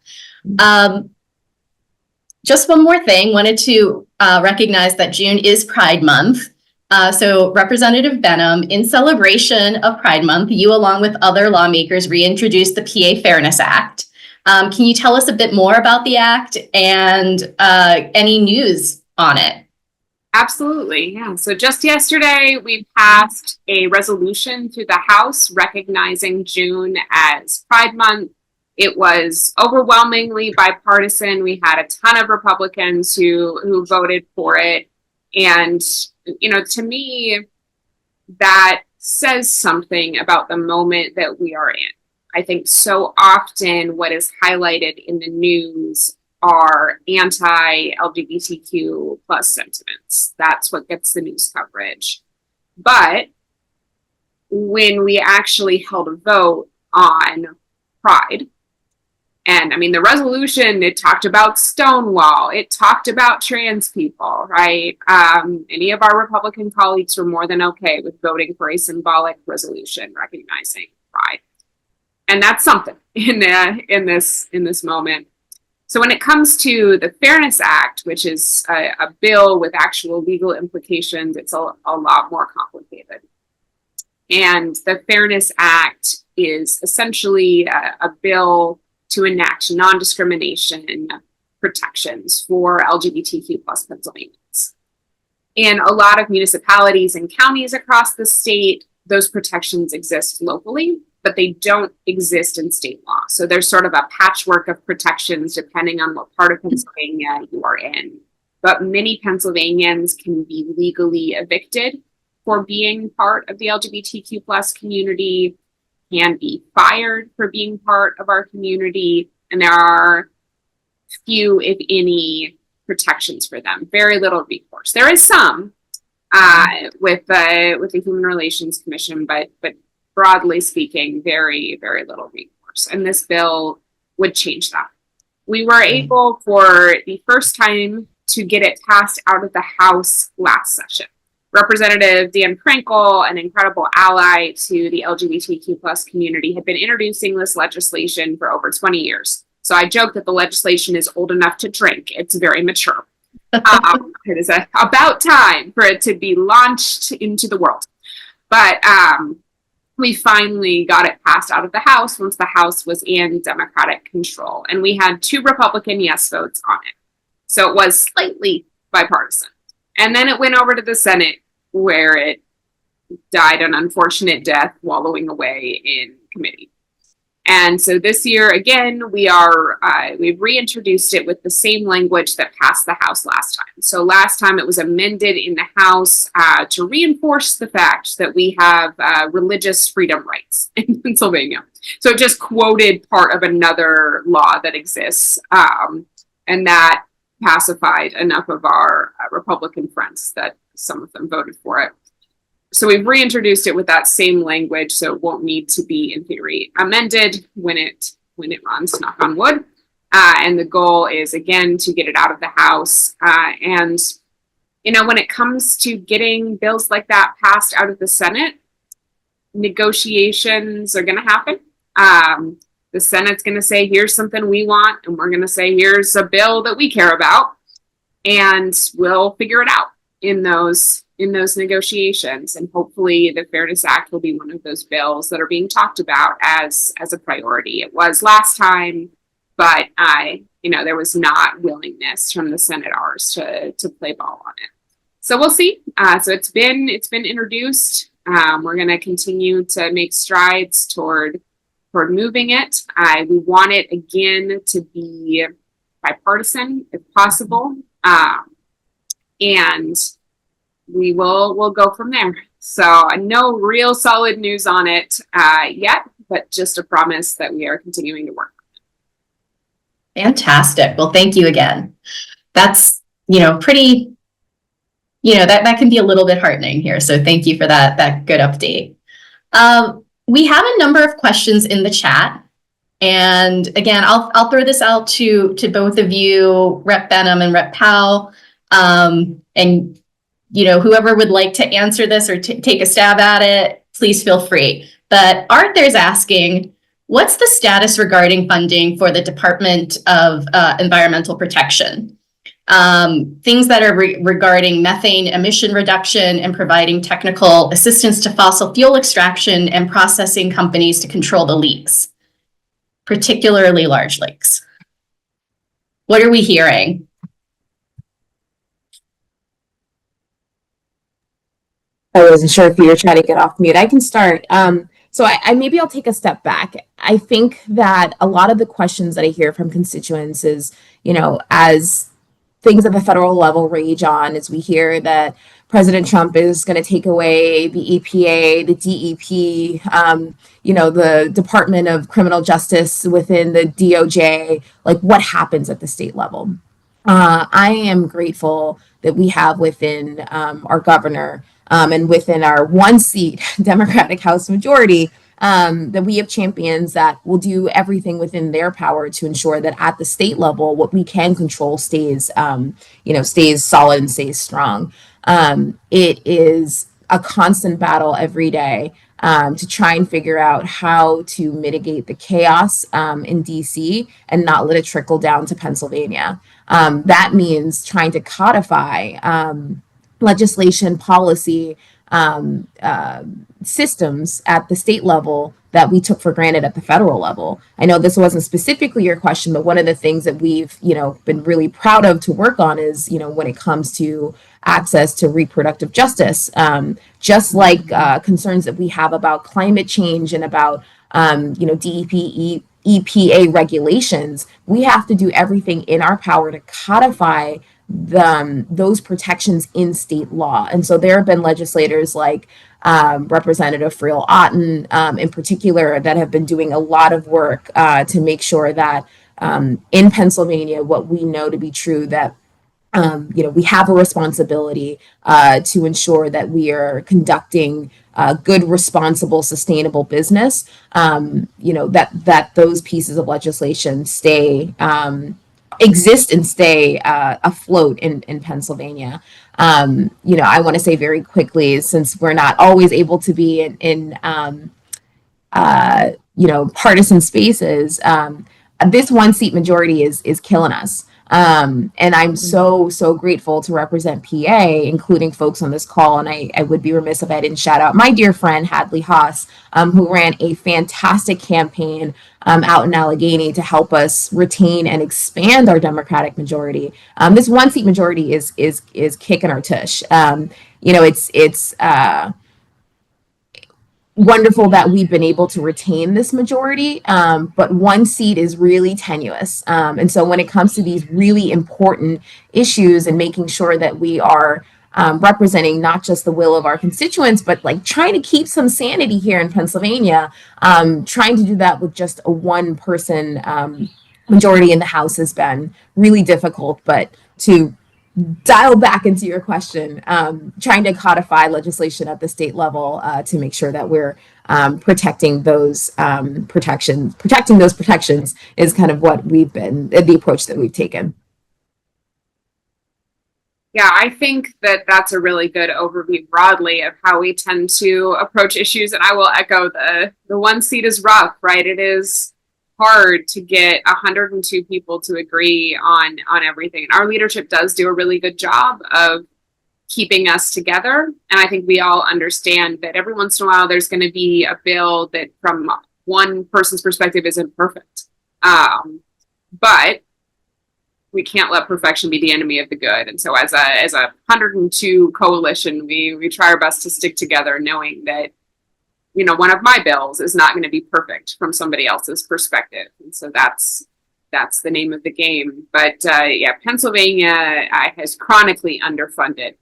Speaker 1: Just one more thing, wanted to recognize that June is Pride Month. So Representative Benham, in celebration of Pride Month, you along with other lawmakers reintroduced the PA Fairness Act. Can you tell us a bit more about the act and any news on it?
Speaker 2: Absolutely, yeah. So just yesterday, we passed a resolution through the House recognizing June as Pride Month. It was overwhelmingly bipartisan. We had a ton of Republicans who voted for it. And, to me, that says something about the moment that we are in. I think so often what is highlighted in the news are anti-LGBTQ plus sentiments. That's what gets the news coverage. But when we actually held a vote on Pride, And I mean, the resolution, it talked about Stonewall. It talked about trans people, right? Any of our Republican colleagues were more than okay with voting for a symbolic resolution recognizing pride. And that's something in this moment. So when it comes to the Fairness Act, which is a bill with actual legal implications, it's a lot more complicated. And the Fairness Act is essentially a bill to enact non-discrimination protections for LGBTQ plus Pennsylvanians. In a lot of municipalities and counties across the state, those protections exist locally, but they don't exist in state law. So there's sort of a patchwork of protections depending on what part of Pennsylvania you are in. But many Pennsylvanians can be legally evicted for being part of the LGBTQ plus community, can be fired for being part of our community, and there are few, if any, protections for them. Very little recourse. There is some with the Human Relations Commission, but broadly speaking, very, very little recourse. And this bill would change that. We were able, for the first time, to get it passed out of the House last session. Representative Dan Krenkel, an incredible ally to the LGBTQ plus community, had been introducing this legislation for over 20 years. So I joke that the legislation is old enough to drink. It's very mature. It is about time for it to be launched into the world. But we finally got it passed out of the House once the House was in Democratic control. And we had 2 Republican yes votes on it. So it was slightly bipartisan. And then it went over to the Senate, where it died an unfortunate death wallowing away in committee. And so this year, again, we've reintroduced it with the same language that passed the House last time. So last time it was amended in the House to reinforce the fact that we have religious freedom rights in Pennsylvania. So it just quoted part of another law that exists, and that pacified enough of our Republican friends that some of them voted for it. So we've reintroduced it with that same language, so it won't need to be, in theory, amended when it runs, knock on wood. And the goal is, again, to get it out of the House. And, you know, when it comes to getting bills like that passed out of the Senate, negotiations are going to happen. The Senate's going to say, here's something we want, and we're going to say, here's a bill that we care about, and we'll figure it out in those negotiations. And hopefully the Fairness Act will be one of those bills that are being talked about as a priority. It was last time, but there was not willingness from the Senators to play ball on it. So we'll see. So it's been introduced. We're going to continue to make strides toward moving it. We want it again to be bipartisan if possible. And we'll go from there. So no real solid news on it yet, but just a promise that we are continuing to work.
Speaker 1: Fantastic. Well, thank you again. That's, pretty, that can be a little bit heartening here. So thank you for that good update. We have a number of questions in the chat. And again, I'll throw this out to both of you, Rep. Benham and Rep. Powell. And whoever would like to answer this or take a stab at it, please feel free. But Arthur's asking, what's the status regarding funding for the Department of Environmental Protection? Things that are regarding methane emission reduction and providing technical assistance to fossil fuel extraction and processing companies to control the leaks, particularly large leaks. What are we hearing?
Speaker 3: I wasn't sure if you were trying to get off mute. I can start. So maybe I'll take a step back. I think that a lot of the questions that I hear from constituents is, as things at the federal level rage on, as we hear that President Trump is going to take away the EPA, the DEP, the Department of Criminal Justice within the DOJ, like what happens at the state level. I am grateful that we have within our governor and within our 1-seat Democratic House majority, that we have champions that will do everything within their power to ensure that at the state level, what we can control stays, stays solid and stays strong. It is a constant battle every day to try and figure out how to mitigate the chaos in DC and not let it trickle down to Pennsylvania. That means trying to codify legislation, policy, systems at the state level that we took for granted at the federal level. I know this wasn't specifically your question, but one of the things that we've, been really proud of to work on is, when it comes to access to reproductive justice, just like concerns that we have about climate change and about, DEP, EPA regulations, we have to do everything in our power to codify those protections in state law. And so there have been legislators like Representative Friel Otten in particular that have been doing a lot of work to make sure that in Pennsylvania, what we know to be true, that we have a responsibility to ensure that we are conducting good, responsible, sustainable business. That those pieces of legislation exist and stay afloat in Pennsylvania. I want to say very quickly, since we're not always able to be in partisan spaces, this one seat majority is killing us. And I'm so grateful to represent PA, including folks on this call. And I would be remiss if I didn't shout out my dear friend, Hadley Haas, who ran a fantastic campaign out in Allegheny to help us retain and expand our Democratic majority. This one seat majority is kicking our tush. It's wonderful that we've been able to retain this majority, but one seat is really tenuous. And so when it comes to these really important issues and making sure that we are representing not just the will of our constituents, but like trying to keep some sanity here in Pennsylvania, trying to do that with just a one person majority in the House has been really difficult. But to dial back into your question, trying to codify legislation at the state level to make sure that we're protecting those protections is kind of what we've been, the approach that we've taken.
Speaker 2: Yeah, I think that that's a really good overview broadly of how we tend to approach issues. And I will echo the one seat is rough, right? It is hard to get 102 people to agree on everything. And our leadership does do a really good job of keeping us together. And I think we all understand that every once in a while there's going to be a bill that from one person's perspective isn't perfect. But we can't let perfection be the enemy of the good. And so as a 102 coalition, we try our best to stick together, knowing that, one of my bills is not going to be perfect from somebody else's perspective. And so that's the name of the game. But Pennsylvania has chronically underfunded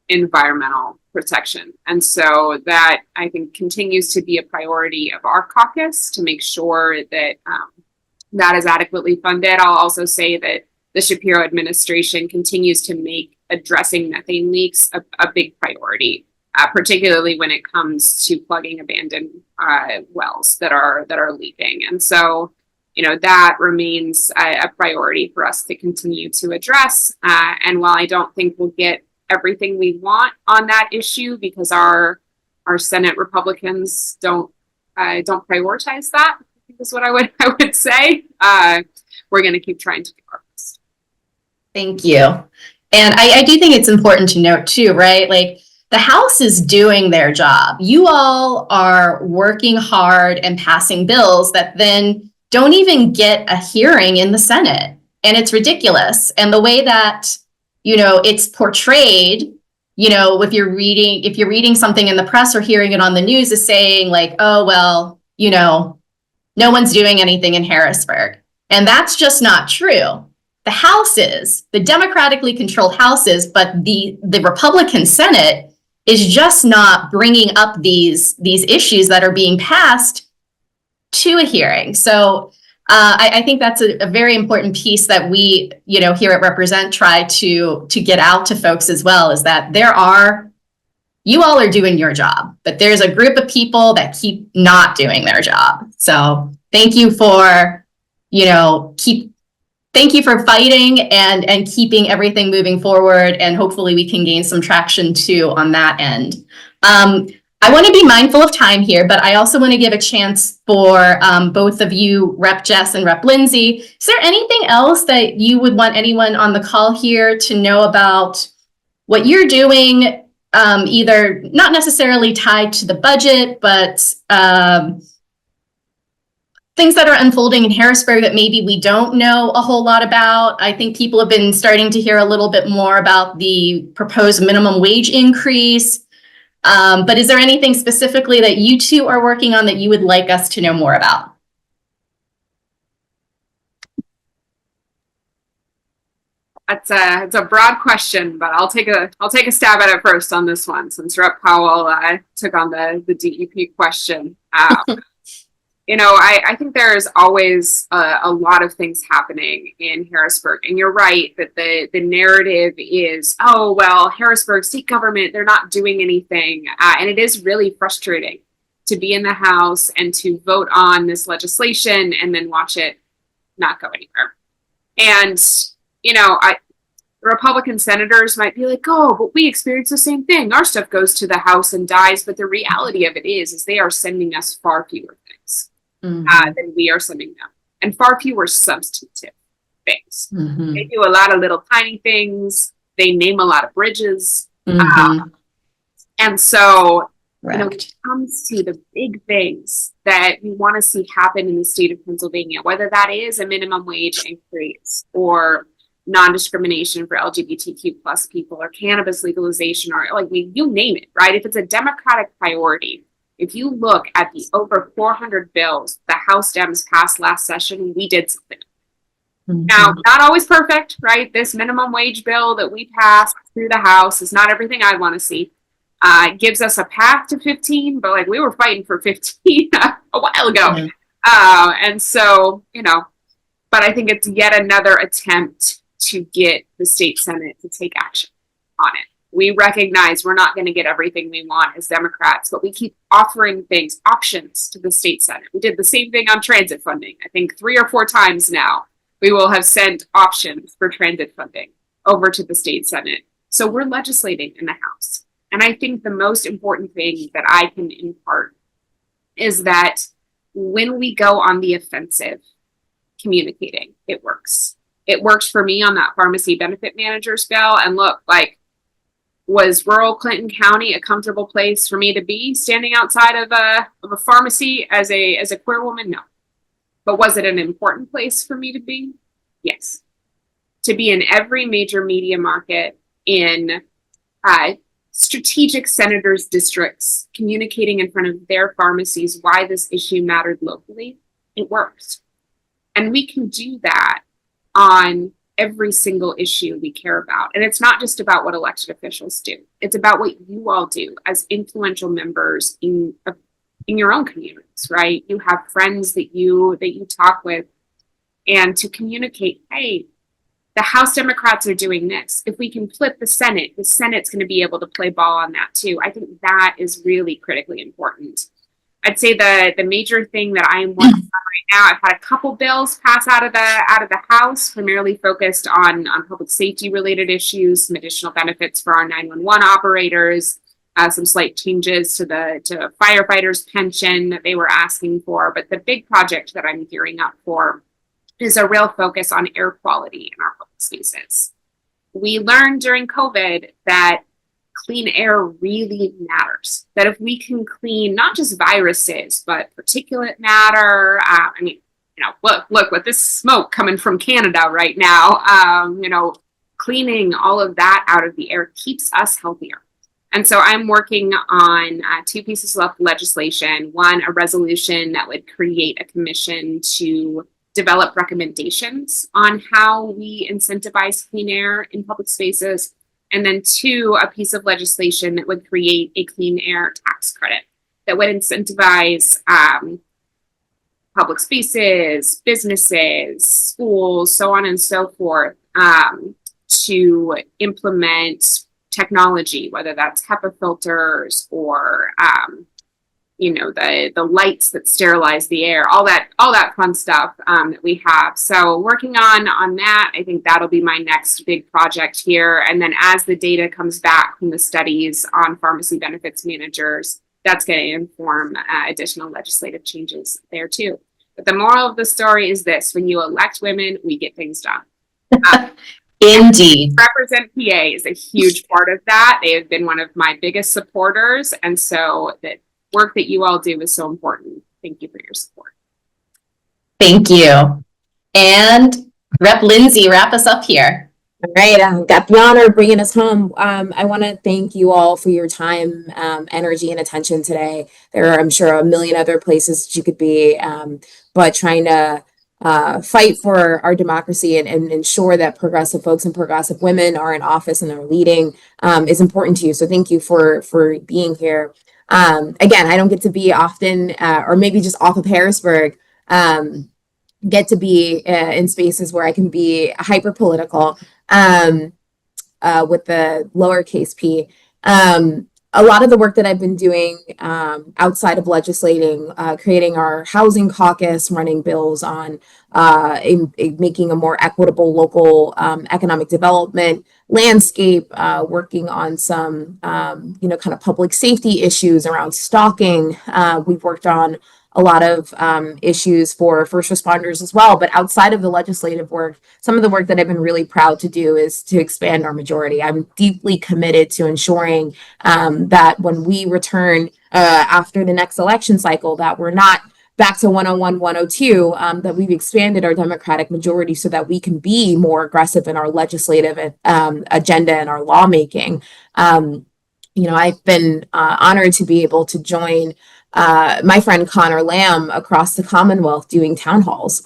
Speaker 2: environmental protection. And so that, I think, continues to be a priority of our caucus to make sure that that is adequately funded. I'll also say that the Shapiro administration continues to make addressing methane leaks a big priority, particularly when it comes to plugging abandoned wells that are leaking. And so, that remains a priority for us to continue to address. And while I don't think we'll get everything we want on that issue because our Senate Republicans don't prioritize that, I think is what I would say. We're going to keep trying to do our best.
Speaker 1: Thank you. And I do think it's important to note too, right? Like, the House is doing their job. You all are working hard and passing bills that then don't even get a hearing in the Senate. And it's ridiculous. And the way that, it's portrayed, if you're reading something in the press or hearing it on the news, is saying like, oh, well, no one's doing anything in Harrisburg. And that's just not true. The Houses, the democratically controlled Houses, but the Republican Senate is just not bringing up these issues that are being passed to a hearing. So I think that's a very important piece that we, here at Represent try to get out to folks as well, is that there are you all are doing your job, but there's a group of people that keep not doing their job. So thank you for, thank you for fighting and keeping everything moving forward. And hopefully we can gain some traction too on that end. I want to be mindful of time here, but I also want to give a chance for both of you, Rep. Jess and Rep. Lindsay. Is there anything else that you would want anyone on the call here to know about what you're doing, either not necessarily tied to the budget, but things that are unfolding in Harrisburg that maybe we don't know a whole lot about? I think people have been starting to hear a little bit more about the proposed minimum wage increase. But is there anything specifically that you two are working on that you would like us to know more about?
Speaker 2: It's a broad question, but I'll take a stab at it first on this one, since Rep. Powell took on the DEP question. I think there's always a lot of things happening in Harrisburg. And you're right that the narrative is, oh, well, Harrisburg state government, they're not doing anything. And it is really frustrating to be in the House and to vote on this legislation and then watch it not go anywhere. And, Republican senators might be like, oh, but we experience the same thing. Our stuff goes to the House and dies. But the reality of it is they are sending us far fewer things than we are sending them, and far fewer substantive things. They do a lot of little tiny things. They name a lot of bridges. And so, when it comes to the big things that we want to see happen in the state of Pennsylvania, whether that is a minimum wage increase or non-discrimination for LGBTQ plus people or cannabis legalization, or you name it, right? If it's a Democratic priority, if you look at the over 400 bills the House Dems passed last session, we did something. Now, not always perfect, right? This minimum wage bill that we passed through the House is not everything I'd want to see. It gives us a path to 15, but we were fighting for 15 a while ago. And so, but I think it's yet another attempt to get the state Senate to take action on it. We recognize we're not going to get everything we want as Democrats, but we keep offering options to the state Senate. We did the same thing on transit funding. I think 3 or 4 times now, we will have sent options for transit funding over to the state Senate. So we're legislating in the House. And I think the most important thing that I can impart is that when we go on the offensive communicating, it works. It works for me on that pharmacy benefit manager's bill. And look, was rural Clinton County a comfortable place for me to be standing outside of a pharmacy as a queer woman? No. But was it an important place for me to be? Yes. To be in every major media market, in strategic senators' districts, communicating in front of their pharmacies why this issue mattered locally, it works. And we can do that on every single issue we care about. And it's not just about what elected officials do. It's about what you all do as influential members in your own communities, right? You have friends that you talk with, and to communicate, hey, the House Democrats are doing this. If we can flip the Senate's going to be able to play ball on that too. I think that is really critically important. I'd say the major thing that I'm working on right now, I've had a couple bills pass out of the House, primarily focused on public safety related issues, some additional benefits for our 911 operators, some slight changes to firefighters' pension that they were asking for. But the big project that I'm gearing up for is a real focus on air quality in our public spaces. We learned during COVID that clean air really matters. That if we can clean not just viruses, but particulate matter, look with this smoke coming from Canada right now, cleaning all of that out of the air keeps us healthier. And so I'm working on 2 pieces of legislation. One, a resolution that would create a commission to develop recommendations on how we incentivize clean air in public spaces. And then 2, a piece of legislation that would create a clean air tax credit that would incentivize public spaces, businesses, schools, so on and so forth, to implement technology, whether that's HEPA filters or the lights that sterilize the air, all that fun stuff that we have. So working on that, I think that'll be my next big project here. And then as the data comes back from the studies on pharmacy benefits managers, that's going to inform additional legislative changes there too. But the moral of the story is this: when you elect women, we get things done.
Speaker 1: Indeed.
Speaker 2: Represent PA is a huge part of that. They have been one of my biggest supporters. And so that work that you all do is so important. Thank you for your support.
Speaker 1: Thank you. And Rep. Lindsay, wrap us up here.
Speaker 3: All right, got the honor of bringing us home. I want to thank you all for your time, energy, and attention today. There are, I'm sure, a million other places that you could be, but trying to fight for our democracy and ensure that progressive folks and progressive women are in office and are leading is important to you. So thank you for being here. Again, I don't get to be often, or maybe just off of Harrisburg, get to be in spaces where I can be hyper political with the lowercase p. A lot of the work that I've been doing outside of legislating, creating our housing caucus, running bills on making a more equitable local economic development landscape, working on some, kind of public safety issues around stalking. We've worked on a lot of issues for first responders as well. But outside of the legislative work, some of the work that I've been really proud to do is to expand our majority. I'm deeply committed to ensuring that when we return after the next election cycle, that we're not back to 101, 102, that we've expanded our Democratic majority so that we can be more aggressive in our legislative agenda and our lawmaking. I've been honored to be able to join my friend Connor Lamb across the Commonwealth doing town halls,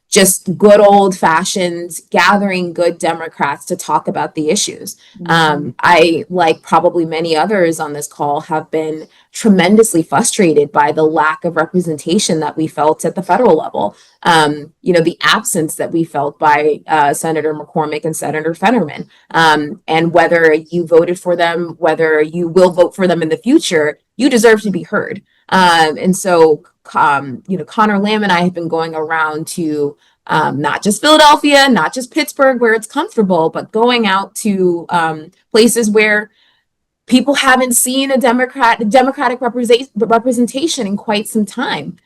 Speaker 3: just good old fashioned gathering good Democrats to talk about the issues. I, like probably many others on this call, have been tremendously frustrated by the lack of representation that we felt at the federal level. The absence that we felt by Senator McCormick and Senator Fetterman, and whether you voted for them, whether you will vote for them in the future, you deserve to be heard. And so, Connor Lamb and I have been going around to not just Philadelphia, not just Pittsburgh, where it's comfortable, but going out to places where people haven't seen a democratic representation in quite some time.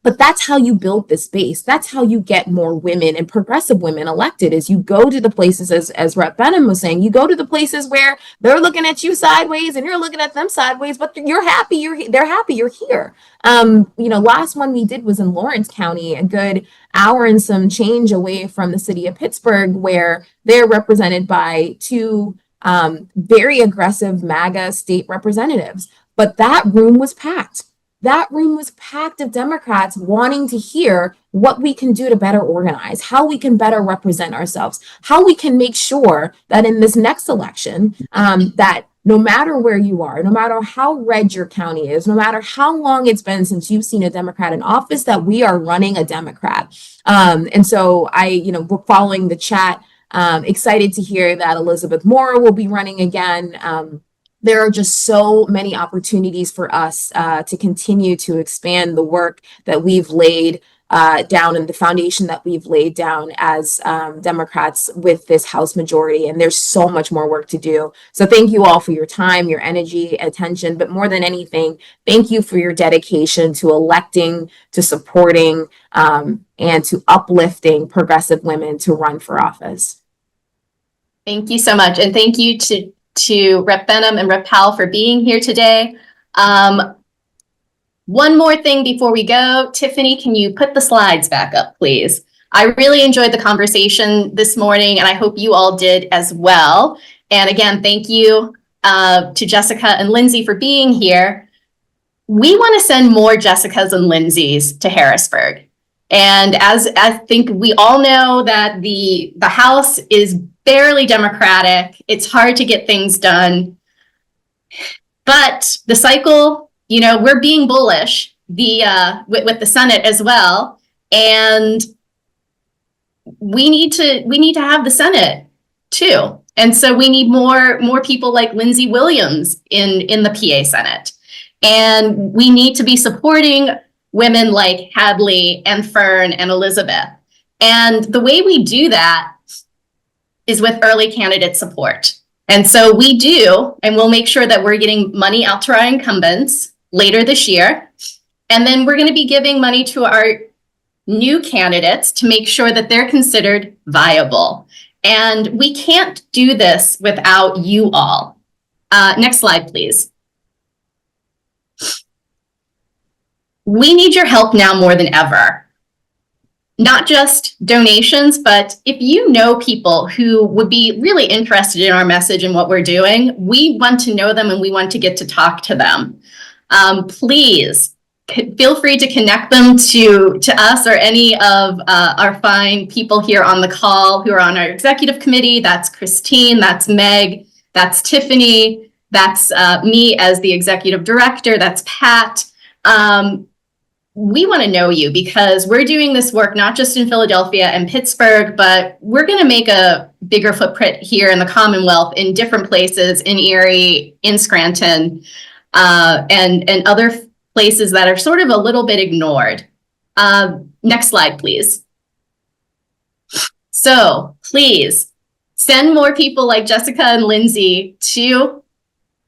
Speaker 3: But that's how you build this base. That's how you get more women and progressive women elected, is you go to the places, as Rep. Benham was saying, you go to the places where they're looking at you sideways and you're looking at them sideways, but they're happy you're here. Last one we did was in Lawrence County, a good hour and some change away from the city of Pittsburgh, where they're represented by two very aggressive MAGA state representatives. But that room was packed. That room was packed of Democrats wanting to hear what we can do to better organize, how we can better represent ourselves, how we can make sure that in this next election, that no matter where you are, no matter how red your county is, no matter how long it's been since you've seen a Democrat in office, that we are running a Democrat. And so we're following the chat, excited to hear that Elizabeth Moore will be running again. There are just so many opportunities for us to continue to expand the work that we've laid down and the foundation that we've laid down as Democrats with this House majority. And there's so much more work to do. So thank you all for your time, your energy, attention, but more than anything, thank you for your dedication to electing, to supporting, and to uplifting progressive women to run for office.
Speaker 1: Thank you so much. And thank you to Rep. Benham and Rep. Powell for being here today. One more thing before we go. Tiffany, can you put the slides back up, please? I really enjoyed the conversation this morning, and I hope you all did as well. And again, thank you to Jessica and Lindsay for being here. We want to send more Jessicas and Lindsays to Harrisburg. And as I think we all know that the House is barely Democratic. It's hard to get things done. But the cycle, we're being bullish with the Senate as well. And we need to have the Senate too. And so we need more people like Lindsay Williams in the PA Senate. And we need to be supporting women like Hadley and Fern and Elizabeth. And the way we do that is with early candidate support. And so we do, and we'll make sure that we're getting money out to our incumbents later this year. And then we're going to be giving money to our new candidates to make sure that they're considered viable. And we can't do this without you all. Next slide, please. We need your help now more than ever. Not just donations, but if you know people who would be really interested in our message and what we're doing, we want to know them and we want to get to talk to them. Please feel free to connect them to us or any of our fine people here on the call who are on our executive committee. That's Christine, that's Meg, that's Tiffany, that's me as the executive director, that's Pat. We want to know you because we're doing this work not just in Philadelphia and Pittsburgh, but we're going to make a bigger footprint here in the Commonwealth in different places, in Erie, in Scranton, and other places that are sort of a little bit ignored. Next slide, please. So please send more people like Jessica and Lindsay to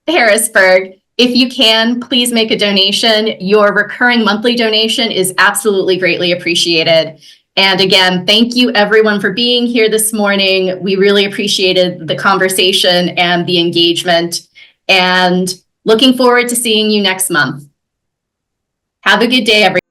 Speaker 1: Harrisburg. If you can, please make a donation. Your recurring monthly donation is absolutely greatly appreciated. And again, thank you everyone for being here this morning. We really appreciated the conversation and the engagement, and looking forward to seeing you next month. Have a good day, everyone.